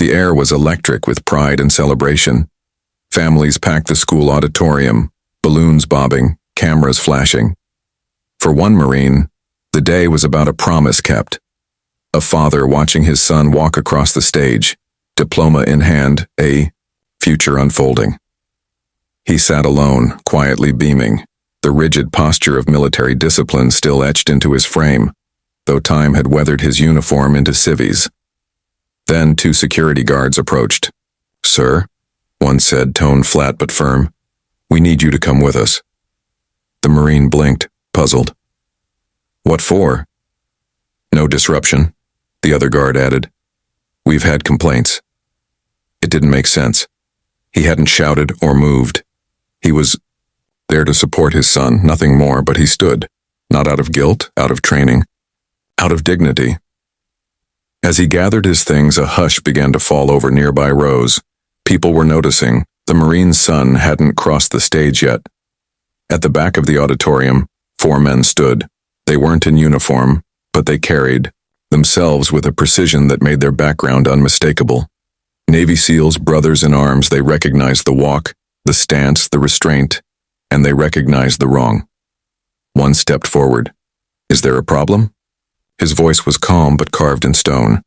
The air was electric with pride and celebration. Families packed the school auditorium, balloons bobbing, cameras flashing. For one Marine, the day was about a promise kept. A father watching his son walk across the stage, diploma in hand, a future unfolding. He sat alone, quietly beaming, the rigid posture of military discipline still etched into his frame, though time had weathered his uniform into civvies. Then 2 security guards approached. "Sir," one said, tone flat but firm, "we need you to come with us." The Marine blinked, puzzled. "What for?" "No disruption," the other guard added. "We've had complaints." It didn't make sense. He hadn't shouted or moved. He was there to support his son, nothing more, but he stood, not out of guilt, out of training, out of dignity. As he gathered his things, a hush began to fall over nearby rows. People were noticing. The Marine's son hadn't crossed the stage yet. At the back of the auditorium, 4 men stood. They weren't in uniform, but they carried themselves with a precision that made their background unmistakable. Navy SEALs, brothers in arms, they recognized the walk, the stance, the restraint, and they recognized the wrong. One stepped forward. "Is there a problem?" His voice was calm but carved in stone.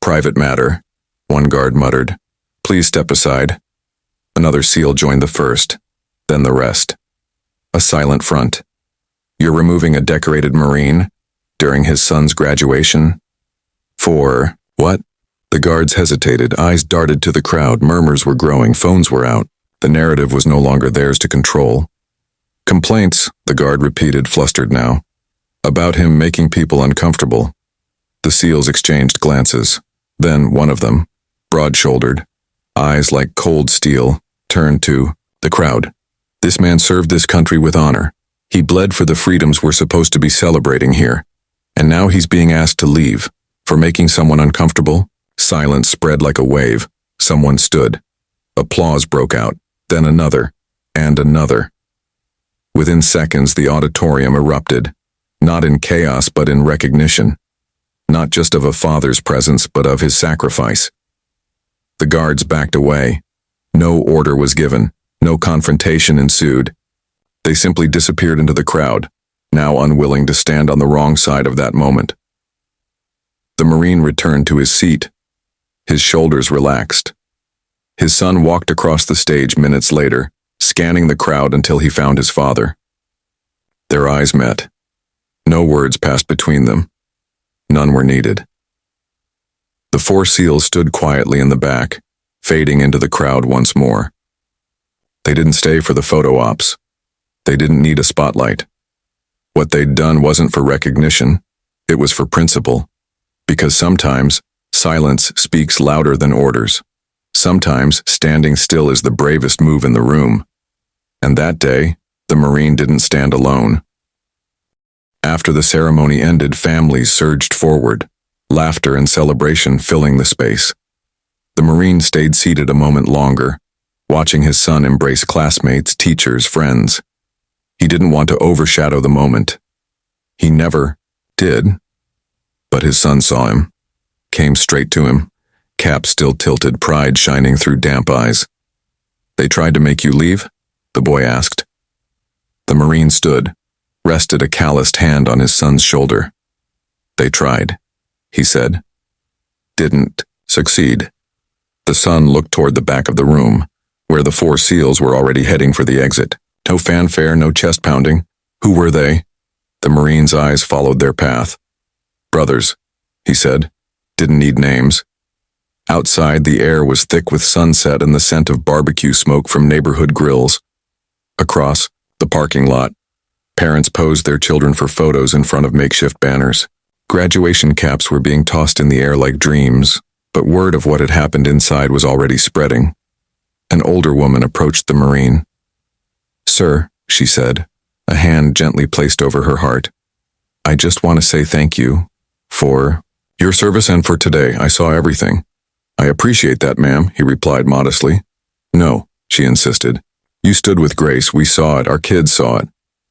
"Private matter," one guard muttered. "Please step aside." Another SEAL joined the first, then the rest. A silent front. "You're removing a decorated Marine during his son's graduation? For what?" The guards hesitated, eyes darted to the crowd, murmurs were growing, phones were out. The narrative was no longer theirs to control. "Complaints," the guard repeated, flustered now. "About him making people uncomfortable." The SEALs exchanged glances. Then one of them, broad-shouldered, eyes like cold steel, turned to the crowd. "This man served this country with honor. He bled for the freedoms we're supposed to be celebrating here. And now he's being asked to leave for making someone uncomfortable." Silence spread like a wave. Someone stood. Applause broke out, then another, and another. Within seconds, the auditorium erupted, not in chaos but in recognition. Not just of a father's presence, but of his sacrifice. The guards backed away. No order was given. No confrontation ensued. They simply disappeared into the crowd, now unwilling to stand on the wrong side of that moment. The Marine returned to his seat. His shoulders relaxed. His son walked across the stage minutes later, scanning the crowd until he found his father. Their eyes met. No words passed between them. None were needed. The 4 SEALs stood quietly in the back, fading into the crowd once more. They didn't stay for the photo ops. They didn't need a spotlight. What they'd done wasn't for recognition, it was for principle. Because sometimes, silence speaks louder than orders. Sometimes, standing still is the bravest move in the room. And that day, the Marine didn't stand alone. After the ceremony ended, families surged forward, laughter and celebration filling the space. The Marine stayed seated a moment longer, watching his son embrace classmates, teachers, friends. He didn't want to overshadow the moment. He never did. But his son saw him, came straight to him, cap still tilted, pride shining through damp eyes. "They tried to make you leave?" the boy asked. The Marine stood, rested a calloused hand on his son's shoulder. "They tried," he said. "Didn't succeed." The son looked toward the back of the room, where the 4 SEALs were already heading for the exit. No fanfare, no chest pounding. Who were they? The Marine's eyes followed their path. "Brothers," he said. "Didn't need names." Outside, the air was thick with sunset and the scent of barbecue smoke from neighborhood grills. Across the parking lot, parents posed their children for photos in front of makeshift banners. Graduation caps were being tossed in the air like dreams, but word of what had happened inside was already spreading. An older woman approached the Marine. "Sir," she said, a hand gently placed over her heart, "I just want to say thank you for your service and for today. I saw everything." "I appreciate that, ma'am," he replied modestly. "No," she insisted. "You stood with grace. We saw it. Our kids saw it."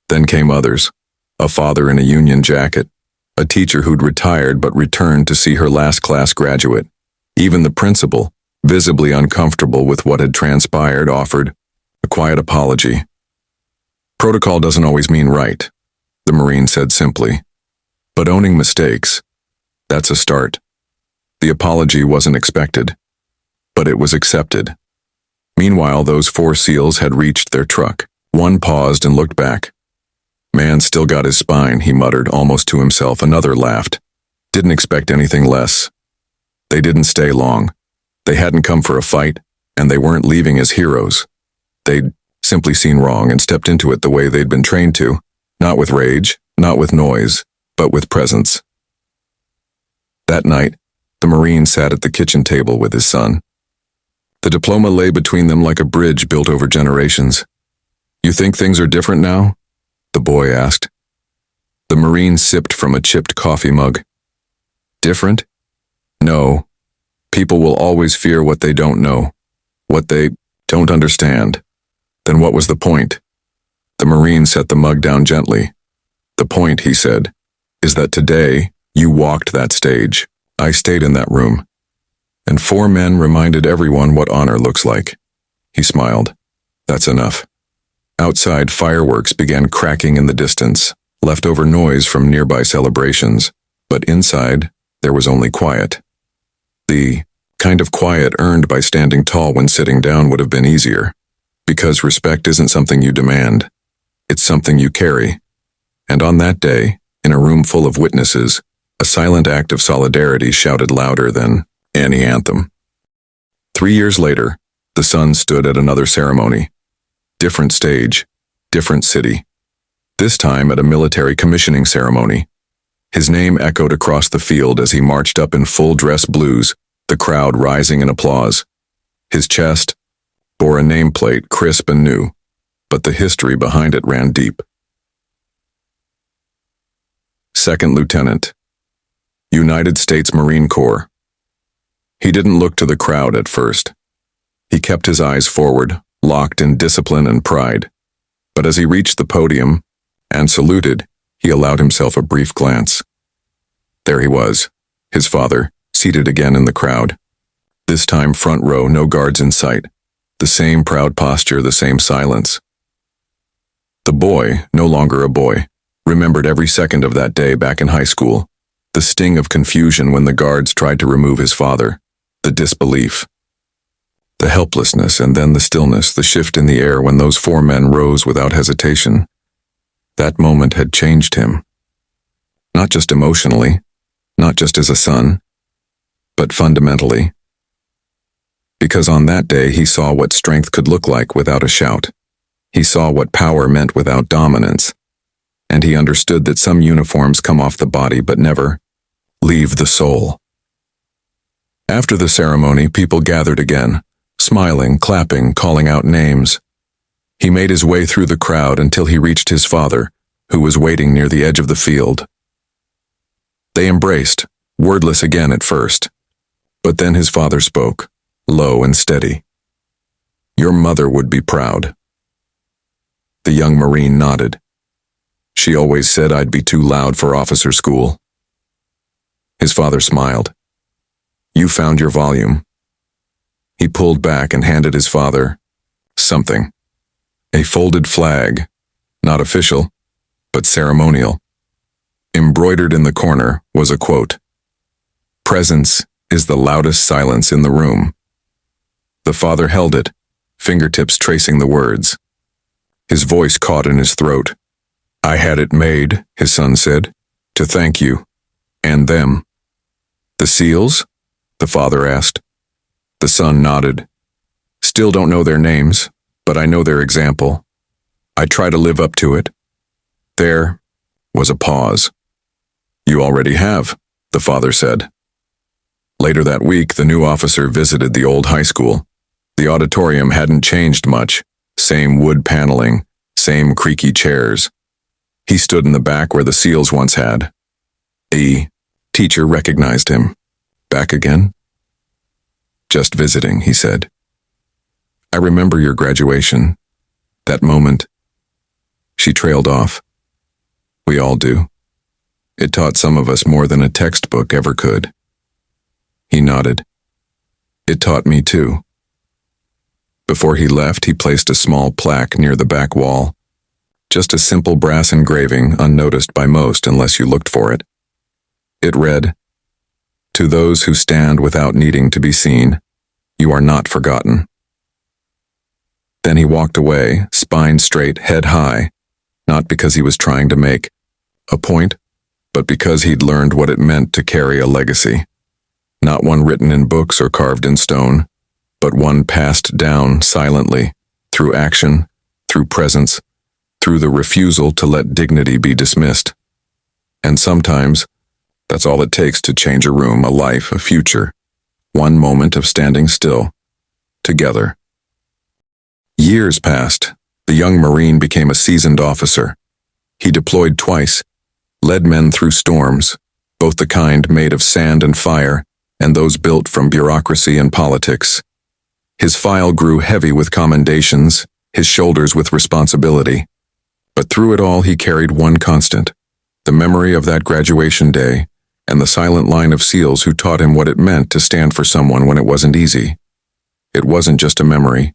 Then came others. A father in a Union jacket. A teacher who'd retired but returned to see her last class graduate. Even the principal, visibly uncomfortable with what had transpired, offered a quiet apology. Protocol doesn't always mean right, the Marine said simply. But owning mistakes, that's a start. The apology wasn't expected, but it was accepted. Meanwhile, those 4 SEALs had reached their truck. One paused and looked back. Man still got his spine, he muttered, almost to himself. Another laughed. Didn't expect anything less. They didn't stay long. They hadn't come for a fight, and they weren't leaving as heroes. They'd simply seen wrong and stepped into it the way they'd been trained to, not with rage, not with noise, but with presence. That night, the Marine sat at the kitchen table with his son. The diploma lay between them like a bridge built over generations. "You think things are different now?" the boy asked. The Marine sipped from a chipped coffee mug. "Different? No. People will always fear what they don't know, what they don't understand." Then what was the point? The Marine set the mug down gently. "The point," he said, "is that today you walked that stage. I stayed in that room. And 4 men reminded everyone what honor looks like." He smiled. "That's enough." Outside, fireworks began cracking in the distance, leftover noise from nearby celebrations. But inside, there was only quiet. The kind of quiet earned by standing tall when sitting down would have been easier. Because respect isn't something you demand. It's something you carry. And on that day, in a room full of witnesses, a silent act of solidarity shouted louder than any anthem. 3 years later, the son stood at another ceremony. Different stage, different city. This time at a military commissioning ceremony. His name echoed across the field as he marched up in full dress blues, the crowd rising in applause. His chest bore a nameplate, crisp and new, but the history behind it ran deep. Second Lieutenant, United States Marine Corps. He didn't look to the crowd at first. He kept his eyes forward, locked in discipline and pride. But as he reached the podium and saluted, he allowed himself a brief glance. There he was, his father, seated again in the crowd. This time front row, no guards in sight. The same proud posture, the same silence. The boy, no longer a boy, remembered every second of that day back in high school. The sting of confusion when the guards tried to remove his father. The disbelief. The helplessness, and then the stillness, the shift in the air when those 4 men rose without hesitation. That moment had changed him. Not just emotionally, not just as a son, but fundamentally. Because on that day he saw what strength could look like without a shout. He saw what power meant without dominance. And he understood that some uniforms come off the body but never leave the soul. After the ceremony, people gathered again, smiling, clapping, calling out names. He made his way through the crowd until he reached his father, who was waiting near the edge of the field. They embraced, wordless again at first. But then his father spoke, low and steady. "Your mother would be proud." The young Marine nodded. "She always said I'd be too loud for officer school." His father smiled. "You found your volume." He pulled back and handed his father something. A folded flag, not official, but ceremonial. Embroidered in the corner was a quote. "Presence is the loudest silence in the room." The father held it, fingertips tracing the words. His voice caught in his throat. "I had it made," his son said, "to thank you, and them." "The SEALs?" the father asked. The son nodded. "Still don't know their names, but I know their example. I try to live up to it." There was a pause. "You already have," the father said. Later that week, the new officer visited the old high school. The auditorium hadn't changed much. Same wood paneling, same creaky chairs. He stood in the back where the SEALs once had. A teacher recognized him. "Back again?" "Just visiting," he said. "I remember your graduation. That moment." She trailed off. "We all do. It taught some of us more than a textbook ever could." He nodded. It taught me too. Before he left, he placed a small plaque near the back wall. Just a simple brass engraving, unnoticed by most unless you looked for it. It read, "To those who stand without needing to be seen, you are not forgotten." Then he walked away, spine straight, head high, not because he was trying to make a point, but because he'd learned what it meant to carry a legacy. Not one written in books or carved in stone, but one passed down silently, through action, through presence, through the refusal to let dignity be dismissed. And sometimes, that's all it takes to change a room, a life, a future. One moment of standing still, together. Years passed. The young Marine became a seasoned officer. He deployed twice, led men through storms, both the kind made of sand and fire, and those built from bureaucracy and politics. His file grew heavy with commendations, his shoulders with responsibility. But through it all he carried one constant, the memory of that graduation day, and the silent line of SEALs who taught him what it meant to stand for someone when it wasn't easy. It wasn't just a memory.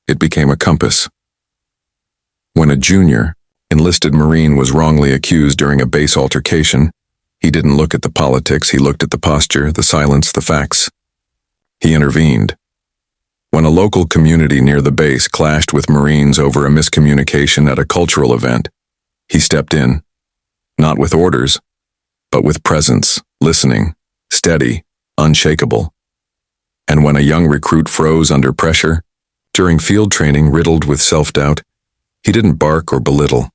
It became a compass. When a junior, enlisted Marine was wrongly accused during a base altercation, he didn't look at the politics, he looked at the posture, the silence, the facts. He intervened. When a local community near the base clashed with Marines over a miscommunication at a cultural event, he stepped in, not with orders, but with presence, listening, steady, unshakable. And when a young recruit froze under pressure, during field training riddled with self-doubt, he didn't bark or belittle.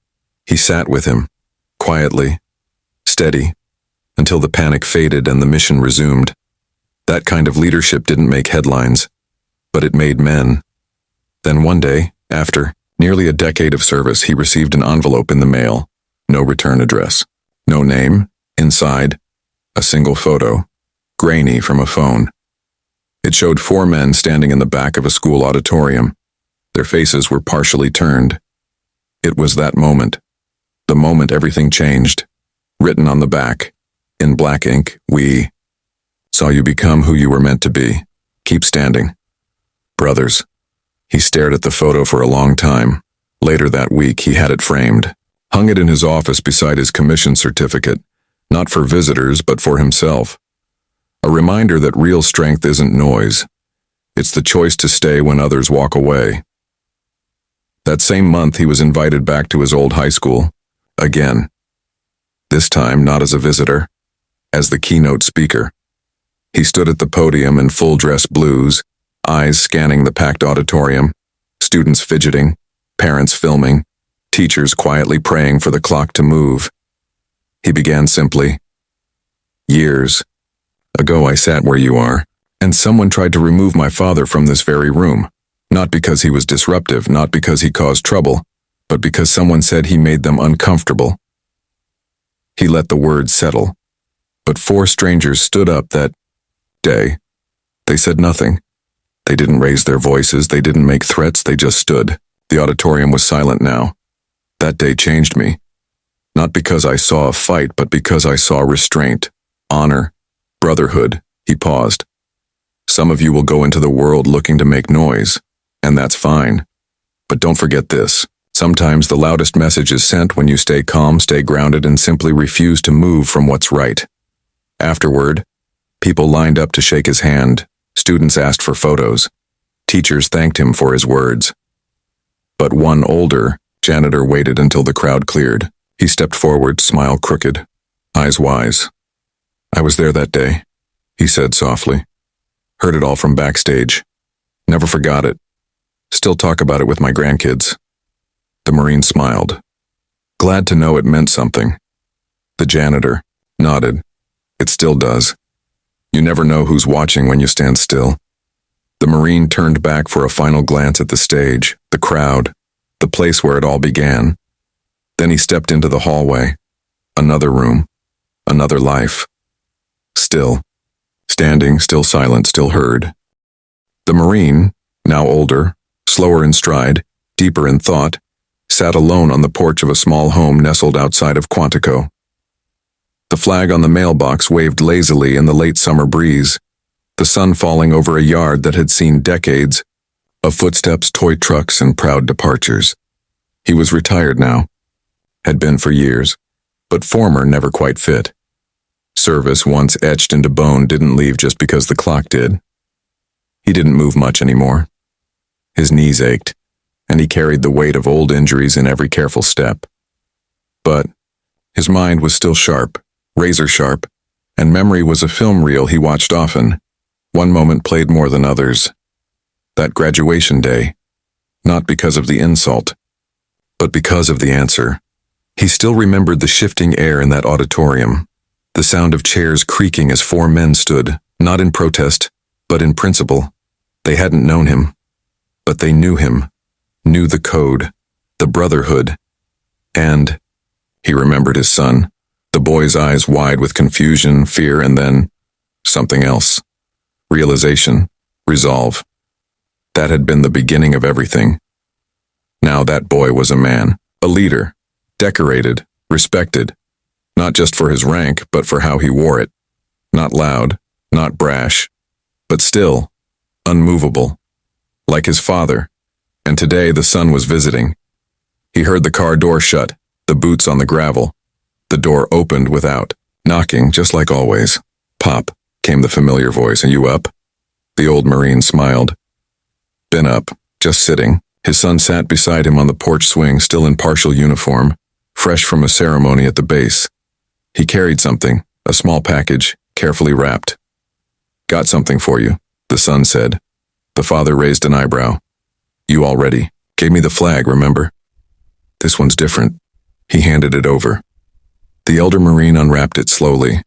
He sat with him, quietly, steady, until the panic faded and the mission resumed. That kind of leadership didn't make headlines, but it made men. Then one day, after nearly a decade of service, he received an envelope in the mail. No return address. No name. Inside, a single photo, grainy from a phone. It showed 4 men standing in the back of a school auditorium. Their faces were partially turned. It was that moment. The moment everything changed. Written on the back, in black ink, "We saw you become who you were meant to be. Keep standing. Brothers." He stared at the photo for a long time. Later that week, he had it framed. Hung it in his office beside his commission certificate, not for visitors, but for himself. A reminder that real strength isn't noise. It's the choice to stay when others walk away. That same month, he was invited back to his old high school. Again. This time, not as a visitor, as the keynote speaker. He stood at the podium in full-dress blues, eyes scanning the packed auditorium, students fidgeting, parents filming, teachers quietly praying for the clock to move. He began simply, "Years ago I sat where you are, and someone tried to remove my father from this very room, not because he was disruptive, not because he caused trouble, but because someone said he made them uncomfortable." He let the words settle, but 4 strangers stood up that day. They said nothing. They didn't raise their voices, they didn't make threats, they just stood. The auditorium was silent now. That day changed me. Not because I saw a fight, but because I saw restraint, honor, brotherhood. He paused. Some of you will go into the world looking to make noise, and that's fine. But don't forget this. Sometimes the loudest message is sent when you stay calm, stay grounded, and simply refuse to move from what's right. Afterward, people lined up to shake his hand. Students asked for photos. Teachers thanked him for his words. But one older janitor waited until the crowd cleared. He stepped forward, smile crooked, eyes wise. "I was there that day," he said softly. "Heard it all from backstage. Never forgot it. Still talk about it with my grandkids." The Marine smiled. "Glad to know it meant something." The janitor nodded. "It still does. You never know who's watching when you stand still." The Marine turned back for a final glance at the stage, the crowd, the place where it all began. Then he stepped into the hallway. Another room. Another life. Still. Standing, still silent, still heard. The Marine, now older, slower in stride, deeper in thought, sat alone on the porch of a small home nestled outside of Quantico. The flag on the mailbox waved lazily in the late summer breeze. the sun falling over a yard that had seen decades of footsteps, toy trucks, and proud departures. He was retired now, had been for years, but former never quite fit. Service, once etched into bone, didn't leave just because the clock did. He didn't move much anymore. His knees ached, and he carried the weight of old injuries in every careful step. But his mind was still sharp, razor sharp, and memory was a film reel he watched often. One moment played more than others. That graduation day, not because of the insult, but because of the answer. He still remembered the shifting air in that auditorium, the sound of chairs creaking as 4 men stood, not in protest, but in principle. They hadn't known him, but they knew him, knew the code, the brotherhood, and he remembered his son, the boy's eyes wide with confusion, fear, and then something else. Realization, resolve. That had been the beginning of everything. Now that boy was a man, a leader, decorated, respected, not just for his rank, but for how he wore it. Not loud, not brash, but still, unmovable, like his father. And today the son was visiting. He heard the car door shut, the boots on the gravel. The door opened without knocking, just like always. "Pop," came the familiar voice. "Are you up?" The old Marine smiled. "Been up, just sitting." His son sat beside him on the porch swing, still in partial uniform, fresh from a ceremony at the base. He carried something, a small package, carefully wrapped. "Got something for you," the son said. The father raised an eyebrow. "You already gave me the flag, remember? This one's different." He handed it over. The elder Marine unwrapped it slowly.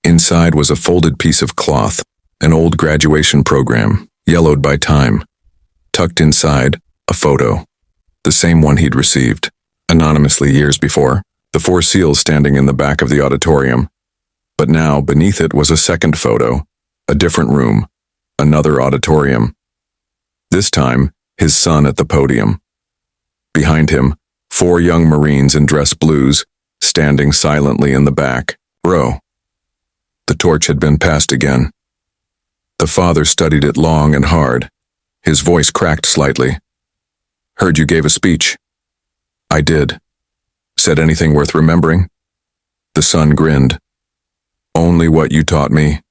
Inside was a folded piece of cloth, an old graduation program, yellowed by time. Tucked inside, a photo, the same one he'd received, anonymously years before, the 4 seals standing in the back of the auditorium. But now, beneath it was a second photo, a different room, another auditorium. This time, his son at the podium. Behind him, 4 young Marines in dress blues, standing silently in the back row. The torch had been passed again. The father studied it long and hard. His voice cracked slightly. "Heard you gave a speech." "I did." "Said anything worth remembering?" The son grinned. "Only what you taught me."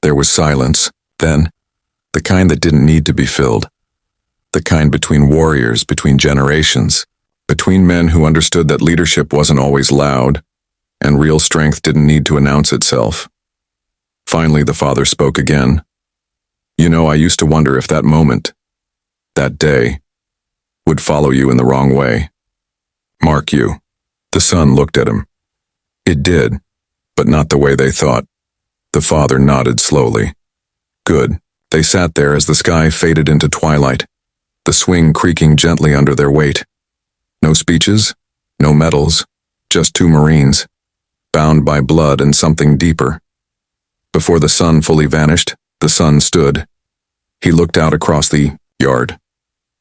There was silence, then, the kind that didn't need to be filled. The kind between warriors, between generations, between men who understood that leadership wasn't always loud, and real strength didn't need to announce itself. Finally, the father spoke again. "You know, I used to wonder if that moment, that day, would follow you in the wrong way. Mark you." The son looked at him. "It did, but not the way they thought." The father nodded slowly. "Good." They sat there as the sky faded into twilight, the swing creaking gently under their weight. No speeches, no medals, just 2 Marines, bound by blood and something deeper. Before the sun fully vanished, the son stood. He looked out across the yard,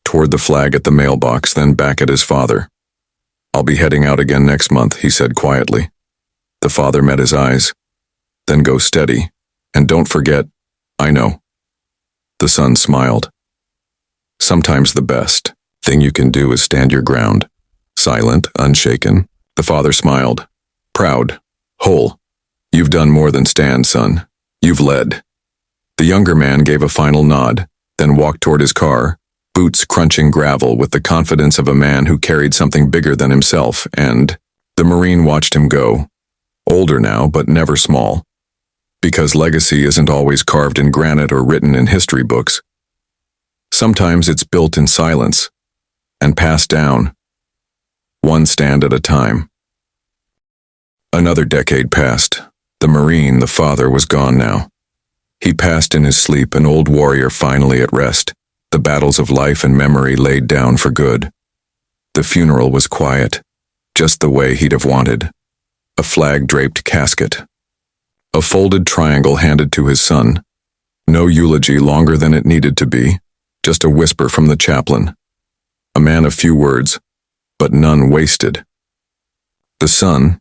toward the flag at the mailbox, then back at his father. "I'll be heading out again next month," he said quietly. The father met his eyes. "Then go steady, and don't forget, I know." The son smiled. "Sometimes the best thing you can do is stand your ground." Silent, unshaken, the father smiled. "Proud, whole. You've done more than stand, son. You've led." The younger man gave a final nod, then walked toward his car, boots crunching gravel with the confidence of a man who carried something bigger than himself, and the Marine watched him go. Older now, but never small. Because legacy isn't always carved in granite or written in history books. Sometimes it's built in silence and passed down, one stand at a time. Another decade passed. The Marine, the father, was gone now. He passed in his sleep, an old warrior finally at rest, the battles of life and memory laid down for good. The funeral was quiet, just the way he'd have wanted. A flag-draped casket. A folded triangle handed to his son. No eulogy longer than it needed to be, just a whisper from the chaplain. A man of few words, but none wasted. The son,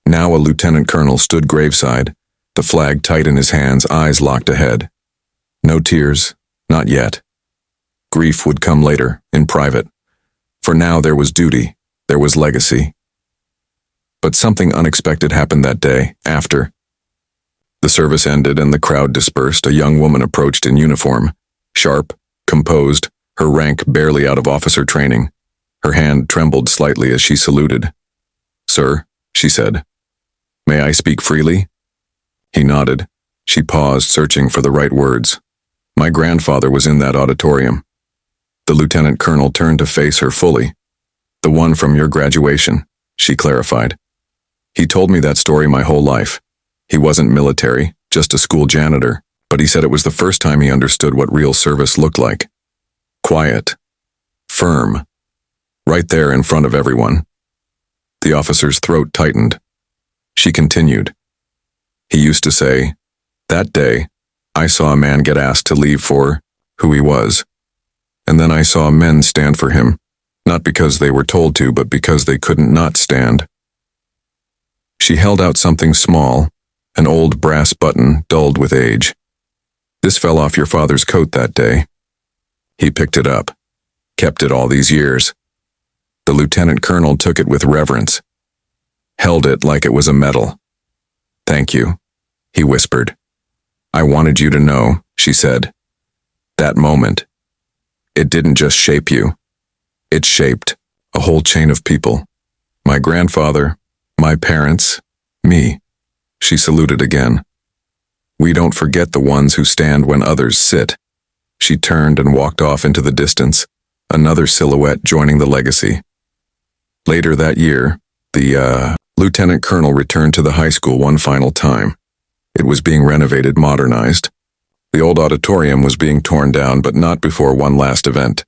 now a lieutenant colonel, stood graveside, the flag tight in his hands, eyes locked ahead. No tears, not yet. Grief would come later, in private. For now there was duty, there was legacy. But something unexpected happened that day, after. The service ended and the crowd dispersed. A young woman approached in uniform, sharp, composed, her rank barely out of officer training. Her hand trembled slightly as she saluted. "Sir," she said, "may I speak freely?" He nodded. She paused, searching for the right words. "My grandfather was in that auditorium." The lieutenant colonel turned to face her fully. "The one from your graduation," she clarified. "He told me that story my whole life. He wasn't military, just a school janitor, but he said it was the first time he understood what real service looked like. Quiet. Firm. Right there in front of everyone." The officer's throat tightened. She continued. "He used to say, 'That day, I saw a man get asked to leave for who he was. And then I saw men stand for him, not because they were told to, but because they couldn't not stand.'" She held out something small, an old brass button dulled with age. "This fell off your father's coat that day." He picked it up, kept it all these years. The lieutenant colonel took it with reverence, held it like it was a medal. "Thank you," he whispered. "I wanted you to know," she said. "That moment, it didn't just shape you. It shaped a whole chain of people. My grandfather, my parents, me." She saluted again. "We don't forget the ones who stand when others sit." She turned and walked off into the distance, another silhouette joining the legacy. Later that year, the lieutenant colonel returned to the high school one final time. It was being renovated, modernized. The old auditorium was being torn down, but not before one last event,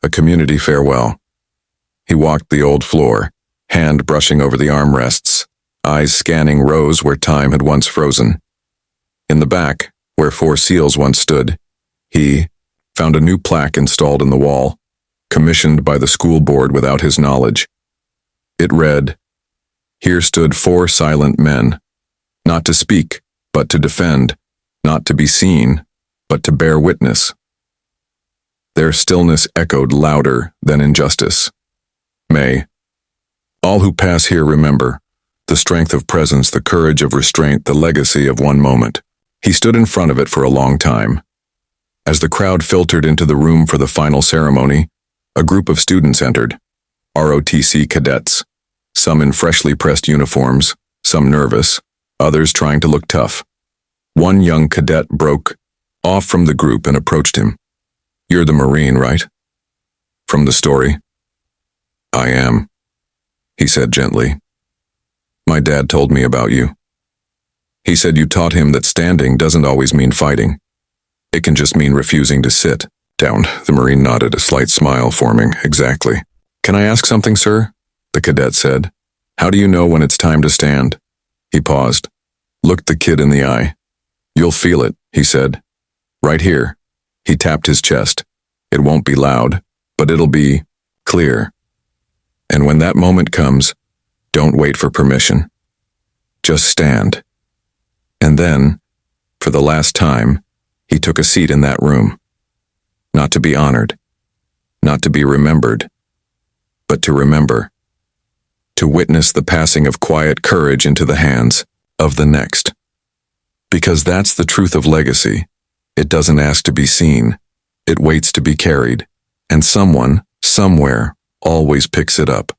a community farewell. He walked the old floor, hand brushing over the armrests, eyes scanning rows where time had once frozen. In the back, where 4 seals once stood, he found a new plaque installed in the wall, commissioned by the school board without his knowledge. It read, "Here stood 4 silent men, not to speak, but to defend, not to be seen, but to bear witness." Their stillness echoed louder than injustice. May all who pass here remember the strength of presence, the courage of restraint, the legacy of one moment. He stood in front of it for a long time. As the crowd filtered into the room for the final ceremony, a group of students entered, ROTC cadets, some in freshly pressed uniforms, some nervous, others trying to look tough. One young cadet broke off from the group and approached him. "You're the Marine, right?" "From the story?" "I am," he said gently. "My dad told me about you. He said you taught him that standing doesn't always mean fighting. It can just mean refusing to sit down." The Marine nodded, a slight smile forming. "Exactly." "Can I ask something, sir?" the cadet said. "How do you know when it's time to stand?" He paused, looked the kid in the eye. "You'll feel it," he said. "Right here." He tapped his chest. "It won't be loud, but it'll be clear. And when that moment comes, don't wait for permission. Just stand." And then, for the last time, he took a seat in that room. Not to be honored, not to be remembered, but to remember. To witness the passing of quiet courage into the hands of the next. Because that's the truth of legacy. It doesn't ask to be seen. It waits to be carried. And someone, somewhere, always picks it up.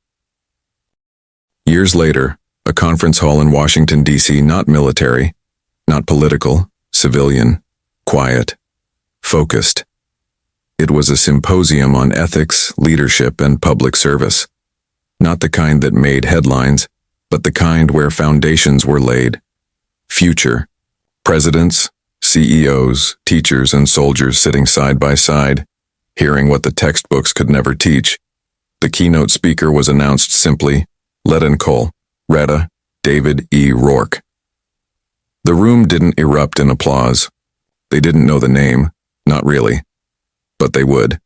Years later, a conference hall in Washington, D.C., not military, not political, civilian, quiet, focused. It was a symposium on ethics, leadership, and public service. Not the kind that made headlines, but the kind where foundations were laid. Future. Presidents, CEOs, teachers, and soldiers sitting side by side, hearing what the textbooks could never teach. The keynote speaker was announced simply, Cole, Retta, David E. Rourke. The room didn't erupt in applause. They didn't know the name, not really, but they would.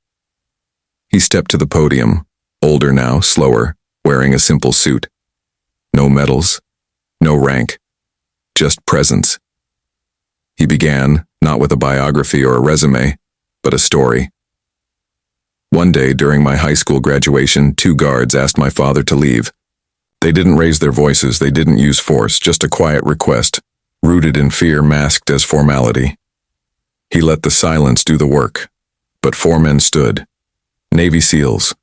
He stepped to the podium, older now, slower, wearing a simple suit. No medals, no rank, just presence. He began, not with a biography or a resume, but a story. One day during my high school graduation, 2 guards asked my father to leave. They didn't raise their voices, they didn't use force, just a quiet request, rooted in fear masked as formality. He let the silence do the work. But 4 men stood. Navy SEALs.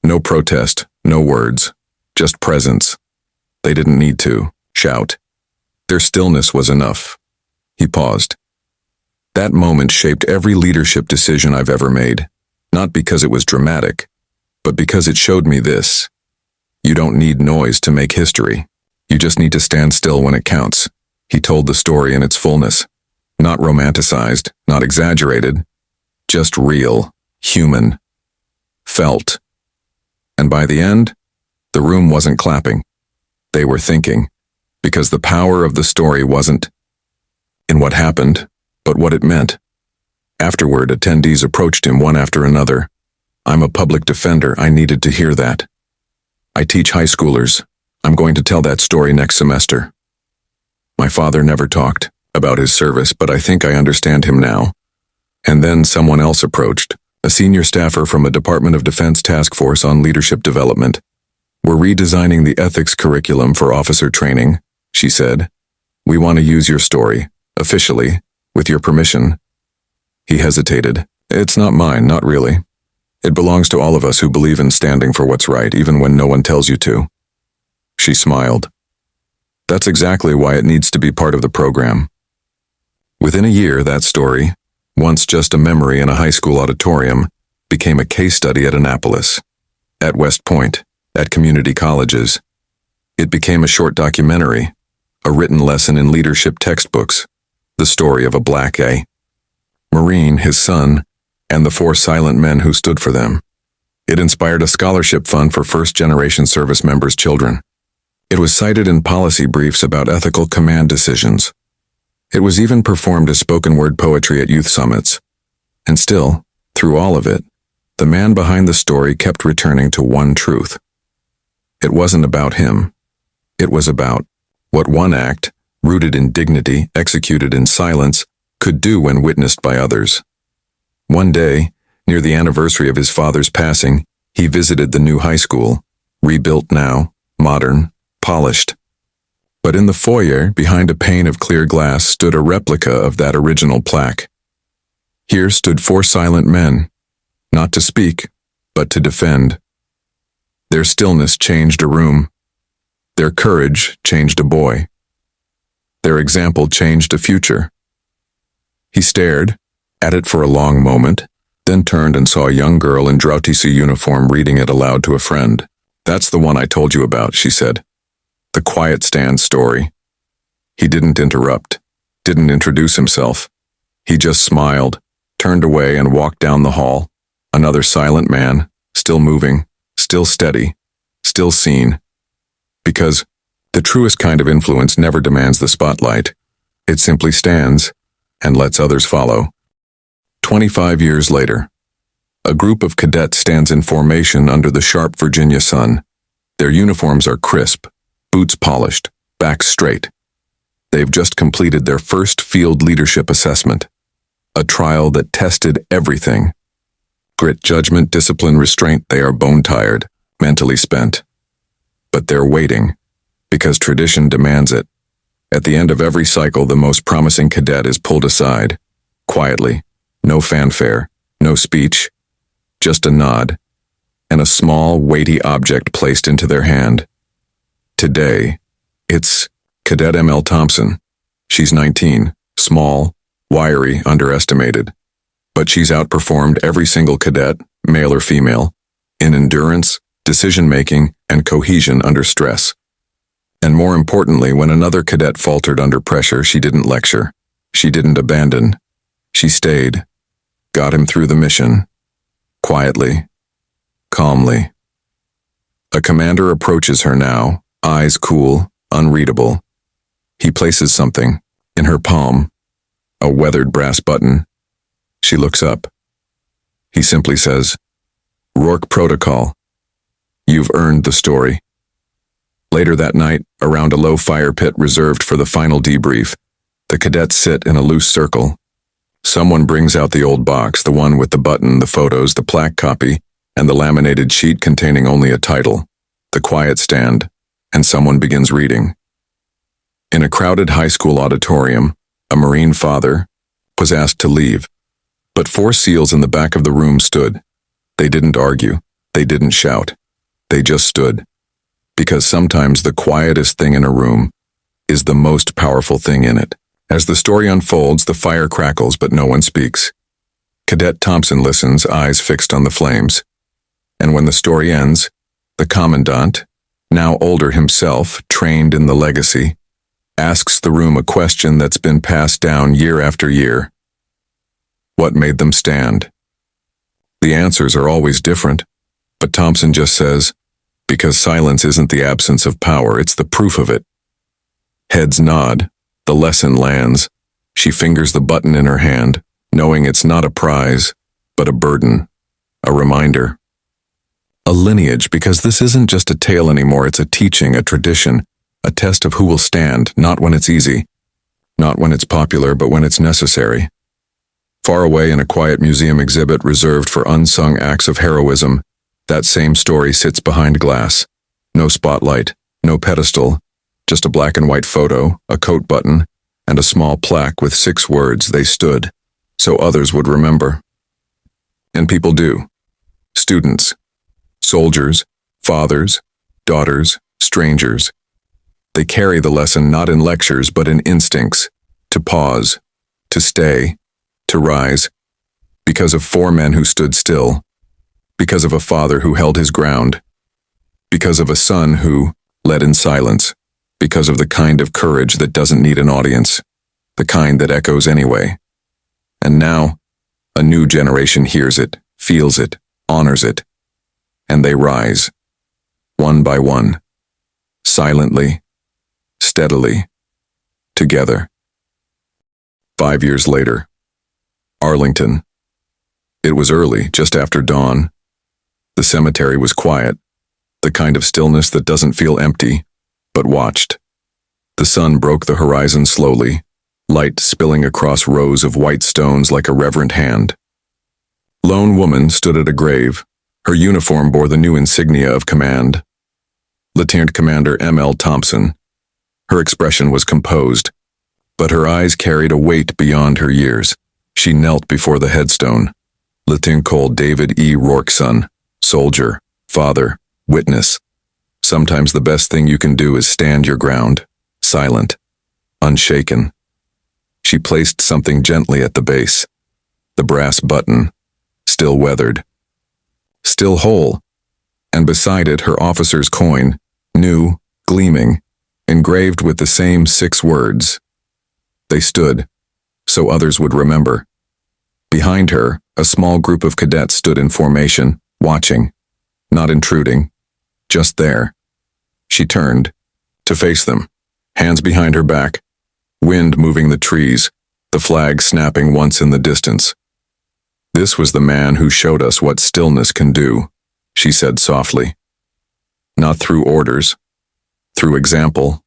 No protest, no words, just presence. They didn't need to shout. Their stillness was enough. He paused. That moment shaped every leadership decision I've ever made, not because it was dramatic, but because it showed me this. You don't need noise to make history. You just need to stand still when it counts. He told the story in its fullness. Not romanticized, not exaggerated, just real, human, felt. And by the end, the room wasn't clapping. They were thinking, because the power of the story wasn't in what happened, but what it meant. Afterward, attendees approached him one after another. I'm a public defender, I needed to hear that. I teach high schoolers. I'm going to tell that story next semester. My father never talked about his service, but I think I understand him now. And then someone else approached, a senior staffer from a Department of Defense task force on leadership development. We're redesigning the ethics curriculum for officer training, she said. We want to use your story, officially, with your permission. He hesitated. It's not mine, not really. It belongs to all of us who believe in standing for what's right, even when no one tells you to. She smiled. That's exactly why it needs to be part of the program. Within a year, that story, once just a memory in a high school auditorium, became a case study at Annapolis, at West Point, at community colleges. It became a short documentary, a written lesson in leadership textbooks, the story of a Black Marine, his son, and the 4 silent men who stood for them. It inspired a scholarship fund for first-generation service members' children. It was cited in policy briefs about ethical command decisions. It was even performed as spoken-word poetry at youth summits. And still, through all of it, the man behind the story kept returning to one truth. It wasn't about him. It was about what one act, rooted in dignity, executed in silence, could do when witnessed by others. One day, near the anniversary of his father's passing, he visited the new high school, rebuilt now, modern, polished. But in the foyer, behind a pane of clear glass, stood a replica of that original plaque. Here stood 4 silent men, not to speak, but to defend. Their stillness changed a room. Their courage changed a boy. Their example changed a future. He stared at it for a long moment, then turned and saw a young girl in Drautisi uniform reading it aloud to a friend. That's the one I told you about, she said. The quiet stand story. He didn't interrupt, didn't introduce himself. He just smiled, turned away and walked down the hall. Another silent man, still moving, still steady, still seen. Because the truest kind of influence never demands the spotlight. It simply stands and lets others follow. 25 years later, a group of cadets stands in formation under the sharp Virginia sun. Their uniforms are crisp, boots polished, backs straight. They've just completed their first field leadership assessment, a trial that tested everything. Grit, judgment, discipline, restraint. They are bone-tired, mentally spent. But they're waiting, because tradition demands it. At the end of every cycle, the most promising cadet is pulled aside, quietly, no fanfare, no speech, just a nod, and a small, weighty object placed into their hand. Today, it's Cadet M.L. Thompson. She's 19, small, wiry, underestimated. But she's outperformed every single cadet, male or female, in endurance, decision-making, and cohesion under stress. And more importantly, when another cadet faltered under pressure, she didn't lecture. She didn't abandon. She stayed, got him through the mission, quietly, calmly. A commander approaches her now, eyes cool, unreadable. He places something in her palm, a weathered brass button. She looks up. He simply says, "Rourke Protocol. You've earned the story." Later that night, around a low fire pit reserved for the final debrief, The cadets sit in a loose circle. Someone brings out the old box, the one with the button, the photos, the plaque copy, and the laminated sheet containing only a title, The Quiet Stand, and someone begins reading. In a crowded high school auditorium, a Marine father was asked to leave, but 4 SEALs in the back of the room stood. They didn't argue. They didn't shout. They just stood. Because sometimes the quietest thing in a room is the most powerful thing in it. As the story unfolds, the fire crackles, but no one speaks. Cadet Thompson listens, eyes fixed on the flames. And when the story ends, the commandant, now older himself, trained in the legacy, asks the room a question that's been passed down year after year. What made them stand? The answers are always different, but Thompson just says, because silence isn't the absence of power, it's the proof of it. Heads nod, the lesson lands. She fingers the button in her hand, knowing it's not a prize, but a burden, a reminder. A lineage, because this isn't just a tale anymore, it's a teaching, a tradition, a test of who will stand, not when it's easy, not when it's popular, but when it's necessary. Far away in a quiet museum exhibit reserved for unsung acts of heroism, that same story sits behind glass. No spotlight, no pedestal, just a black and white photo, a coat button, and a small plaque with 6 words, "They stood," so others would remember. And people do. Students, soldiers, fathers, daughters, strangers. They carry the lesson not in lectures but in instincts, to pause, to stay, to rise, because of 4 men who stood still, because of a father who held his ground, because of a son who led in silence, because of the kind of courage that doesn't need an audience, the kind that echoes anyway. And now, a new generation hears it, feels it, honors it, and they rise, one by one, silently, steadily, together. 5 years later, Arlington. It was early, just after dawn. The cemetery was quiet, the kind of stillness that doesn't feel empty, but watched. The sun broke the horizon slowly, light spilling across rows of white stones like a reverent hand. Lone woman stood at a grave. Her uniform bore the new insignia of command. Lieutenant Commander M.L. Thompson. Her expression was composed, but her eyes carried a weight beyond her years. She knelt before the headstone. Lieutenant Cole David E. Rourke's son, soldier, father, witness. Sometimes the best thing you can do is stand your ground, silent, unshaken. She placed something gently at the base. The brass button, still weathered, still whole, and beside it her officer's coin, new, gleaming, engraved with the same 6 words. They stood, so others would remember. Behind her, a small group of cadets stood in formation, watching, not intruding, just there. She turned, to face them, hands behind her back, wind moving the trees, the flag snapping once in the distance. This was the man who showed us what stillness can do, she said softly. Not through orders, through example.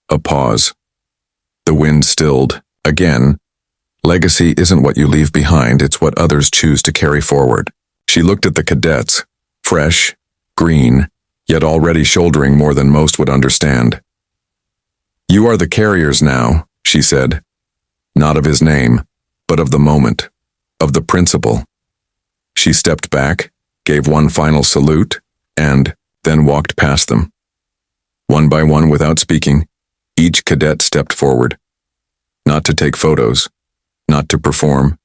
A pause. The wind stilled. Again, legacy isn't what you leave behind, it's what others choose to carry forward. She looked at the cadets, fresh, green, yet already shouldering more than most would understand. You are the carriers now, she said. Not of his name, but of the moment, of the principle. She stepped back, gave one final salute, and then walked past them. One by one, without speaking, each cadet stepped forward. Not to take photos, not to perform,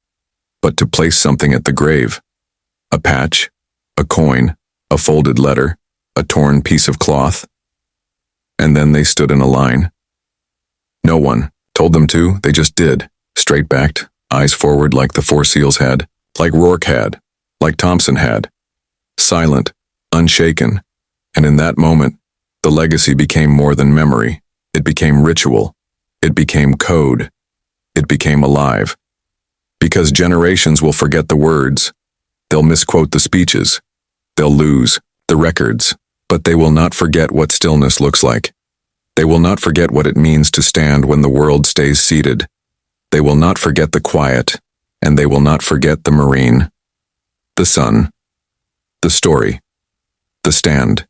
but to place something at the grave. A patch, a coin, a folded letter, a torn piece of cloth. And then they stood in a line. No one told them to, they just did, straight-backed, eyes forward like the 4 SEALs had, like Rourke had, like Thompson had. Silent, unshaken, and in that moment, the legacy became more than memory. It became ritual. It became code. It became alive. Because generations will forget the words. They'll misquote the speeches. They'll lose the records, but they will not forget what stillness looks like. They will not forget what it means to stand when the world stays seated. They will not forget the quiet, and they will not forget the Marine. The sun. The story. The stand.